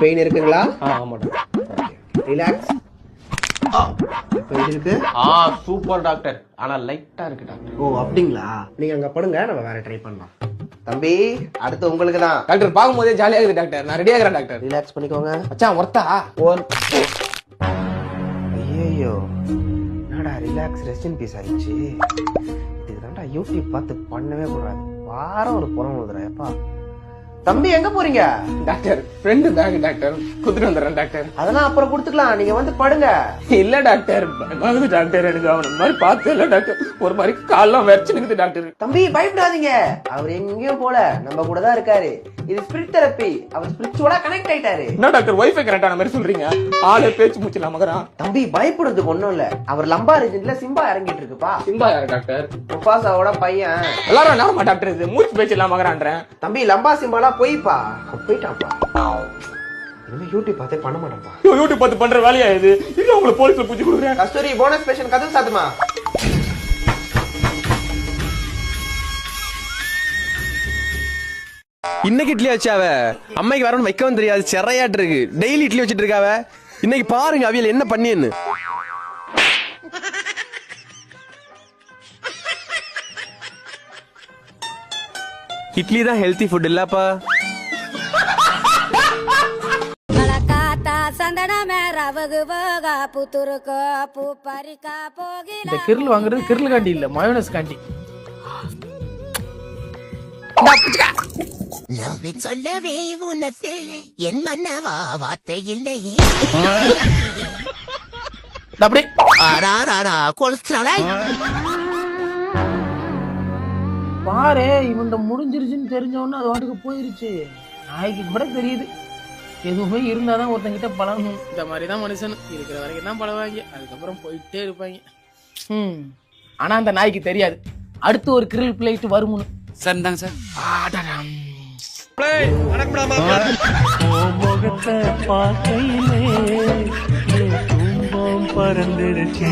Pain இருக்குங்களா? ஆமா doctor. Relax. Pain இருக்கு? Super doctor. ஆனா லைட்டா இருக்கு டாக்டர். ஓ அப்படிங்களா? நீங்க அங்க படுங்க, நம்ம வேற ட்ரை பண்ணலாம். தம்பி அடுத்து உங்களுக்கு தான். டாக்டர் பாக்கும்போதே ஜாலியா இருக்குது டாக்டர். நான் ரெடியா இருக்கிறேன் டாக்டர். ரிலாக்ஸ் பண்ணிக்கோங்க. மச்சான் ஒர்த்தா? ஐயோ என்னடா ரிலாக்ஸ் ரெஸ்ட் இன் பீஸ் ஆயிடுச்சு. இதுதான்டா யூடியூப் பார்த்து பண்ணவே கூடாது. வாரம் ஒரு புறம் விழுதுறாப்பா. தம்பி எங்க போறீங்க? டாக்டர் ஃப்ரெண்டு பேக் டாக்டர் குடுத்துட்டு வந்துடுறேன் டாக்டர். அதெல்லாம் அப்புறம் கொடுத்துக்கலாம், நீங்க வந்து படுங்க. இல்ல டாக்டர் பயமாகுது டாக்டர். எனக்கு அவன மாதிரி பார்த்து இல்ல டாக்டர். ஒரு மாதிரி கால்லாம் வெச்சினுக்குது டாக்டர். தம்பி பயப்படாதீங்க, அவர் எங்கேயும் போல, நம்ம கூட தான் இருக்காரு. இது ஸ்பிரிட் தெரப்பி, அவர் ஸ்பிரிச்சுவலா கனெக்ட் ஆயிட்டாரு. என்ன டாக்டர் வைஃபை கரெக்டான மாதிரி சொல்றீங்க? ஆளே பேச்சு மூச்சல மகரான். தம்பி பயப்படுறதுக்கு ஒண்ணும் இல்ல, அவர் லம்பா ரீஜன்ல சிம்பா இறங்கிட்டு இருக்குப்பா. சிம்பா யாரு டாக்டர்? முஃபாசாவோட பையன். எல்லாரும் நாம டாக்டர் இது மூச்சு பேச்சு இல்லாம மகரான்றேன். தம்பி லம்பா சிம்பாலாம் போய்ப்பா, போயிட்டான்ப்பா. இனிமே யூடியூப் பார்த்தே பண்ண மாட்டேன்ப்பா. யூடியூப் பார்த்து பண்ற வேலையா இது? இல்ல உங்களை போலீஸ்ல பூச்சி கொடுக்குறேன். கஸ்தூரி போனஸ் பேஷன் கதவு சாத்துமா. இன்னைக்கு இட்லி வச்சாவ அம்மைக்கு வரணும் வைக்கவும் தெரியாது, செறையாட்டு இருக்கு. டெய்லி இட்லி வச்சிட்டு இருக்காவ. இன்னைக்கு பாருங்க அவியல் என்ன பண்ணின்னு. இட்லி தான் ஹெல்த்தி ஃபுட் இல்லப்பா. இந்த கிரில் வாங்குறது கிரில் காண்டி இல்ல, மயோனஸ் காண்டி. நம்பி சொல்லவே உனக்கு என் மன்னவா வார்த்தை இல்லையே. அப்படி பாரு, இவன் முடிஞ்சிருச்சுன்னு தெரிஞ்சவொன்னு அது வாட்டுக்கு போயிருச்சு. நாய்க்கு கூட தெரியுது எதுவுமே இருந்தாதான் ஒருத்தங்கிட்ட பழகணும். இந்த மாதிரிதான் மனுஷன் இருக்கிற வரைக்கும் தான் பழவாங்க, அதுக்கப்புறம் போயிட்டே இருப்பாங்க. ஆனா அந்த நாய்க்கு தெரியாது அடுத்து ஒரு கிரில் பிளேட் வருமுன்னு. சார் இந்தாங்க சார். பார்க்கையிலே பறந்துருச்சு.